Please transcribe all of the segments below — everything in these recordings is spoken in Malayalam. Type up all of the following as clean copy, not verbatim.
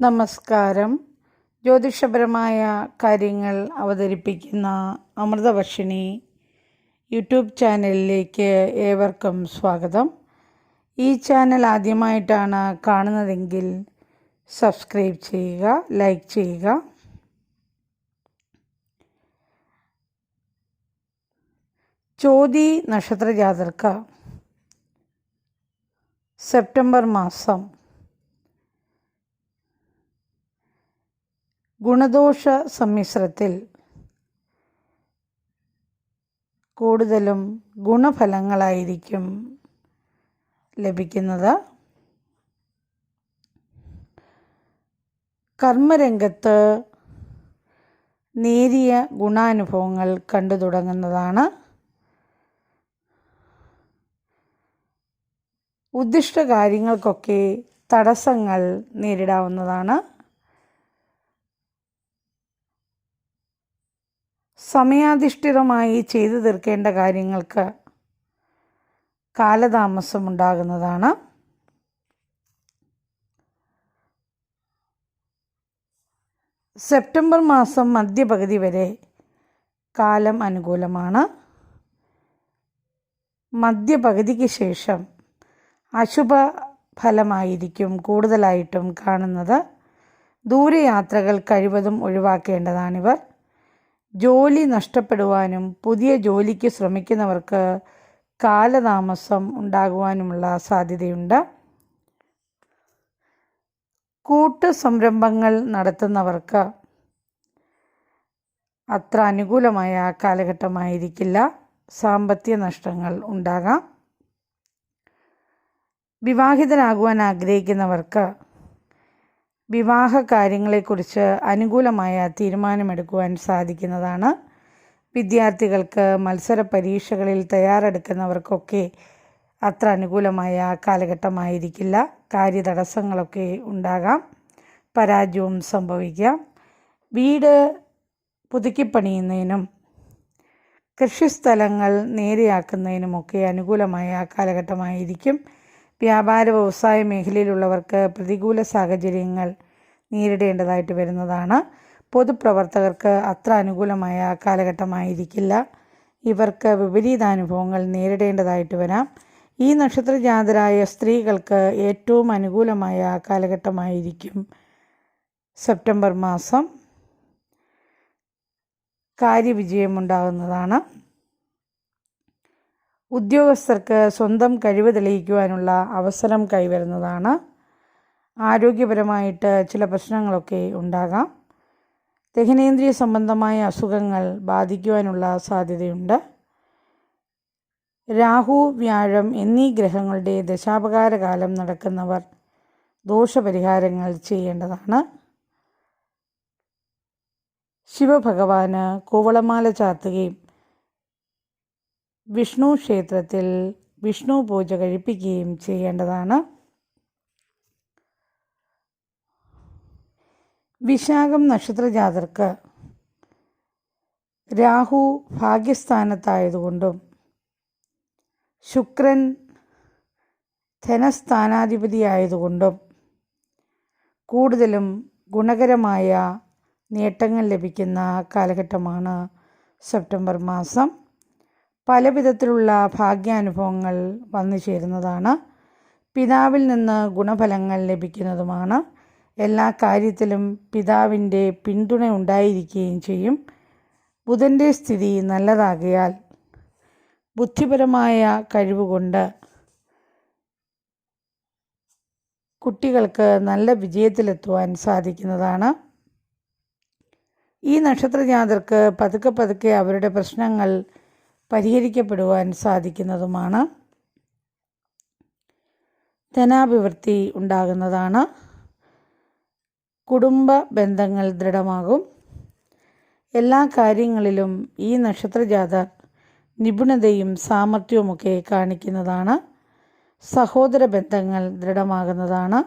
നമസ്കാരം. ജ്യോതിഷപരമായ കാര്യങ്ങൾ അവതരിപ്പിക്കുന്ന അമൃതവർഷിണി യൂട്യൂബ് ചാനലിലേക്ക് ഏവർക്കും സ്വാഗതം. ഈ ചാനൽ ആദ്യമായിട്ടാണ് കാണുന്നതെങ്കിൽ സബ്സ്ക്രൈബ് ചെയ്യുക, ലൈക്ക് ചെയ്യുക. ചോതി നക്ഷത്ര ജാതർക്ക് സെപ്റ്റംബർ മാസം ഗുണദോഷ സമ്മിശ്രത്തിൽ കൂടുതലും ഗുണഫലങ്ങളായിരിക്കും ലഭിക്കുന്നത്. കർമ്മരംഗത്ത് നേരിയ ഗുണാനുഭവങ്ങൾ കണ്ടു തുടങ്ങുന്നതാണ്. ഉദ്ദിഷ്ട കാര്യങ്ങൾക്കൊക്കെ തടസ്സങ്ങൾ നേരിടാവുന്നതാണ്. സമയാധിഷ്ഠിതമായി ചെയ്തു തീർക്കേണ്ട കാര്യങ്ങൾക്ക് കാലതാമസമുണ്ടാകുന്നതാണ്. സെപ്റ്റംബർ മാസം മധ്യപകുതി വരെ കാലം അനുകൂലമാണ്. മധ്യപകുതിക്ക് ശേഷം അശുഭ ഫലമായിരിക്കും കൂടുതലായിട്ടും കാണുന്നത്. ദൂരയാത്രകൾ കഴിവതും ഒഴിവാക്കേണ്ടതാണിവർ. ജോലി നഷ്ടപ്പെടുവാനും പുതിയ ജോലിക്ക് ശ്രമിക്കുന്നവർക്ക് കാലതാമസം ഉണ്ടാകുവാനുമുള്ള സാധ്യതയുണ്ട്. കൂട്ടു സംരംഭങ്ങൾ നടത്തുന്നവർക്ക് അത്ര അനുകൂലമായ കാലഘട്ടമായിരിക്കില്ല. സാമ്പത്തിക നഷ്ടങ്ങൾ ഉണ്ടാകാം. വിവാഹിതരാകുവാൻ ആഗ്രഹിക്കുന്നവർക്ക് വിവാഹ കാര്യങ്ങളെക്കുറിച്ച് അനുകൂലമായ തീരുമാനമെടുക്കുവാൻ സാധിക്കുന്നതാണ്. വിദ്യാർത്ഥികൾക്ക് മത്സര പരീക്ഷകളിൽ തയ്യാറെടുക്കുന്നവർക്കൊക്കെ അത്ര അനുകൂലമായ കാലഘട്ടമായിരിക്കില്ല. കാര്യതടസ്സങ്ങളൊക്കെ ഉണ്ടാകാം, പരാജയവും സംഭവിക്കാം. വീട് പുതുക്കിപ്പണിയുന്നതിനും കൃഷിസ്ഥലങ്ങൾ നേരെയാക്കുന്നതിനുമൊക്കെ അനുകൂലമായ കാലഘട്ടമായിരിക്കും. വ്യാപാര വ്യവസായ മേഖലയിലുള്ളവർക്ക് പ്രതികൂല സാഹചര്യങ്ങൾ നേരിടേണ്ടതായിട്ട് വരുന്നതാണ്. പൊതുപ്രവർത്തകർക്ക് അത്ര അനുകൂലമായ കാലഘട്ടമായിരിക്കില്ല. ഇവർക്ക് വിപരീതാനുഭവങ്ങൾ നേരിടേണ്ടതായിട്ട് വരാം. ഈ നക്ഷത്രജാതരായ സ്ത്രീകൾക്ക് ഏറ്റവും അനുകൂലമായ കാലഘട്ടമായിരിക്കും സെപ്റ്റംബർ മാസം. കാര്യവിജയമുണ്ടാകുന്നതാണ്. ഉദ്യോഗസ്ഥർക്ക് സ്വന്തം കഴിവ് തെളിയിക്കുവാനുള്ള അവസരം കൈവരുന്നതാണ്. ആരോഗ്യപരമായിട്ട് ചില പ്രശ്നങ്ങളൊക്കെ ഉണ്ടാകാം. ദഹനേന്ദ്രിയ സംബന്ധമായ അസുഖങ്ങൾ ബാധിക്കുവാനുള്ള സാധ്യതയുണ്ട്. രാഹു, വ്യാഴം എന്നീ ഗ്രഹങ്ങളുടെ ദശാപകാരകാലം നടക്കുന്നവർ ദോഷപരിഹാരങ്ങൾ ചെയ്യേണ്ടതാണ്. ശിവഭഗവാന് കൂവളമാല ചാർത്തുകയും വിഷ്ണു ക്ഷേത്രത്തിൽ വിഷ്ണു പൂജ കഴിപ്പിക്കുകയും ചെയ്യേണ്ടതാണ്. വിശാഖം നക്ഷത്രജാതർക്ക് രാഹു ഭാഗ്യസ്ഥാനത്തായതുകൊണ്ടും ശുക്രൻ ധനസ്ഥാനാധിപതിയായതുകൊണ്ടും കൂടുതലും ഗുണകരമായ നേട്ടങ്ങൾ ലഭിക്കുന്ന കാലഘട്ടമാണ് സെപ്റ്റംബർ മാസം. പല വിധത്തിലുള്ള ഭാഗ്യാനുഭവങ്ങൾ വന്നു ചേരുന്നതാണ്. പിതാവിൽ നിന്ന് ഗുണഫലങ്ങൾ ലഭിക്കുന്നതുമാണ്. എല്ലാ കാര്യത്തിലും പിതാവിൻ്റെ പിന്തുണ ഉണ്ടായിരിക്കുകയും ചെയ്യും. ബുധൻ്റെ സ്ഥിതി നല്ലതാകയാൽ ബുദ്ധിപരമായ കഴിവുകൊണ്ട് കുട്ടികൾക്ക് നല്ല വിജയത്തിലെത്തുവാൻ സാധിക്കുന്നതാണ്. ഈ നക്ഷത്രജാതർക്ക് പതുക്കെ പതുക്കെ അവരുടെ പ്രശ്നങ്ങൾ പരിഹരിക്കപ്പെടുവാൻ സാധിക്കുന്നതുമാണ്. ധനാഭിവൃദ്ധി ഉണ്ടാകുന്നതാണ്. കുടുംബ ബന്ധങ്ങൾ ദൃഢമാകും. എല്ലാ കാര്യങ്ങളിലും ഈ നക്ഷത്രജാതർ നിപുണതയും സാമർഥ്യവുമൊക്കെ കാണിക്കുന്നതാണ്. സഹോദര ബന്ധങ്ങൾ ദൃഢമാകുന്നതാണ്.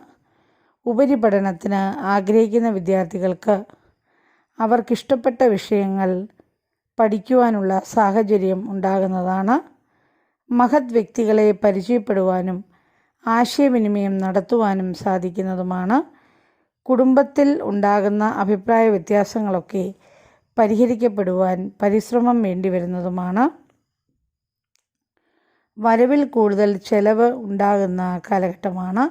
ഉപരിപഠനത്തിന് ആഗ്രഹിക്കുന്ന വിദ്യാർത്ഥികൾക്ക് അവർക്കിഷ്ടപ്പെട്ട വിഷയങ്ങൾ പഠിക്കുവാനുള്ള സാഹചര്യം ഉണ്ടാകുന്നതാണ്. മഹത് വ്യക്തികളെ പരിചയപ്പെടുവാനും ആശയവിനിമയം നടത്തുവാനും സാധിക്കുന്നതുമാണ്. കുടുംബത്തിൽ ഉണ്ടാകുന്ന അഭിപ്രായ വ്യത്യാസങ്ങളൊക്കെ പരിഹരിക്കപ്പെടുവാൻ പരിശ്രമം വേണ്ടിവരുന്നതുമാണ്. വരവിൽ കൂടുതൽ ചെലവ് ഉണ്ടാകുന്ന കാലഘട്ടമാണ്.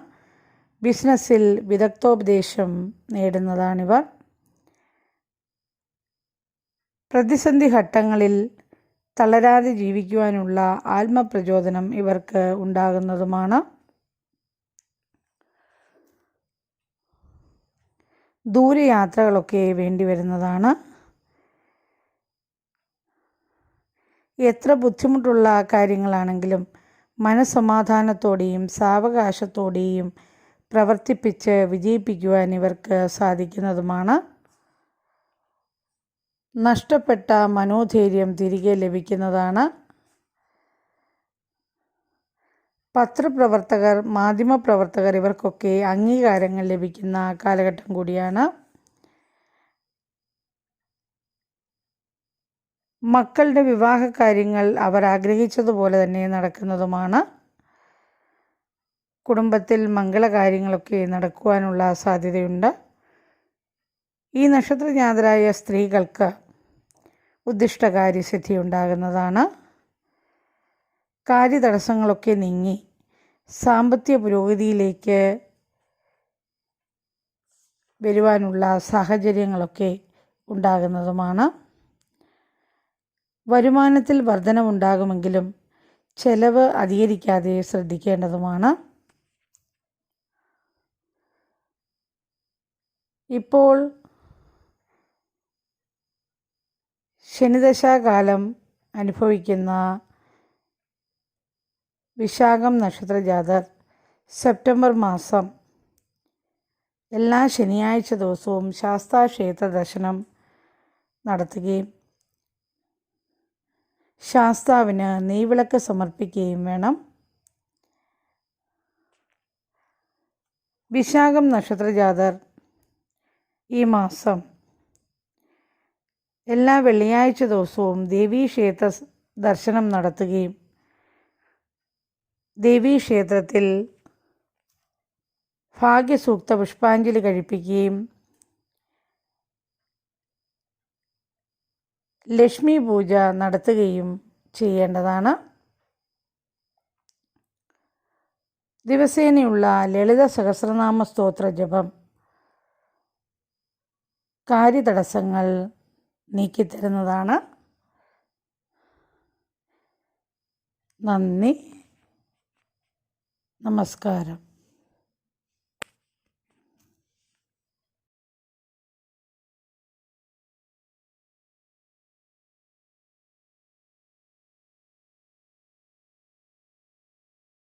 ബിസിനസ്സിൽ വിദഗ്ധോപദേശം നേടുന്നതാണിവർ. പ്രതിസന്ധി ഘട്ടങ്ങളിൽ തളരാതെ ജീവിക്കുവാനുള്ള ആത്മപ്രചോദനം ഇവർക്ക് ഉണ്ടാകുന്നതുമാണ്. ദൂരയാത്രകളൊക്കെ വേണ്ടിവരുന്നതാണ്. എത്ര ബുദ്ധിമുട്ടുള്ള കാര്യങ്ങളാണെങ്കിലും മനസ്സമാധാനത്തോടെയും സാവകാശത്തോടെയും പ്രവർത്തിപ്പിച്ച് വിജയിപ്പിക്കുവാൻ ഇവർക്ക് സാധിക്കുന്നതുമാണ്. നഷ്ടപ്പെട്ട മനോധൈര്യം തിരികെ ലഭിക്കുന്നതാണ്. പത്രപ്രവർത്തകർ, മാധ്യമപ്രവർത്തകർ ഇവർക്കൊക്കെ അംഗീകാരങ്ങൾ ലഭിക്കുന്ന കാലഘട്ടം കൂടിയാണ്. മക്കളുടെ വിവാഹ കാര്യങ്ങൾ അവർ ആഗ്രഹിച്ചതുപോലെ തന്നെ നടക്കുന്നതുമാണ്. കുടുംബത്തിൽ മംഗളകാര്യങ്ങളൊക്കെ നടക്കുവാനുള്ള സാധ്യതയുണ്ട്. ഈ നക്ഷത്രജാതരായ സ്ത്രീകൾക്ക് ഉദ്ദിഷ്ടകാര്യസിദ്ധി ഉണ്ടാകുന്നതാണ്. കാര്യതടസ്സങ്ങളൊക്കെ നീങ്ങി സാമ്പത്തിക പുരോഗതിയിലേക്ക് വരുവാനുള്ള സാഹചര്യങ്ങളൊക്കെ ഉണ്ടാകുന്നതുമാണ്. വരുമാനത്തിൽ വർധനവുണ്ടാകുമെങ്കിലും ചെലവ് അധികരിക്കാതെ ശ്രദ്ധിക്കേണ്ടതുമാണ്. ഇപ്പോൾ ശനിദശാകാലം അനുഭവിക്കുന്ന വിശാഖം നക്ഷത്രജാതർ സെപ്റ്റംബർ മാസം എല്ലാ ശനിയാഴ്ച ദിവസവും ശാസ്താക്ഷേത്ര ദർശനം നടത്തുകയും ശാസ്താവിന് നെയ്വിളക്ക് സമർപ്പിക്കുകയും വേണം. വിശാഖം നക്ഷത്രജാതർ ഈ മാസം എല്ലാ വെള്ളിയാഴ്ച ദിവസവും ദേവീക്ഷേത്ര ദർശനം നടത്തുകയും ദേവീക്ഷേത്രത്തിൽ ഭാഗ്യസൂക്ത പുഷ്പാഞ്ജലി കഴിപ്പിക്കുകയും ലക്ഷ്മി പൂജ നടത്തുകയും ചെയ്യേണ്ടതാണ്. ദിവസേനയുള്ള ലളിത സഹസ്രനാമ സ്തോത്ര ജപം കാര്യതടസ്സങ്ങൾ നീക്കിത്തരുന്നതാണ്. നന്ദി, നമസ്കാരം.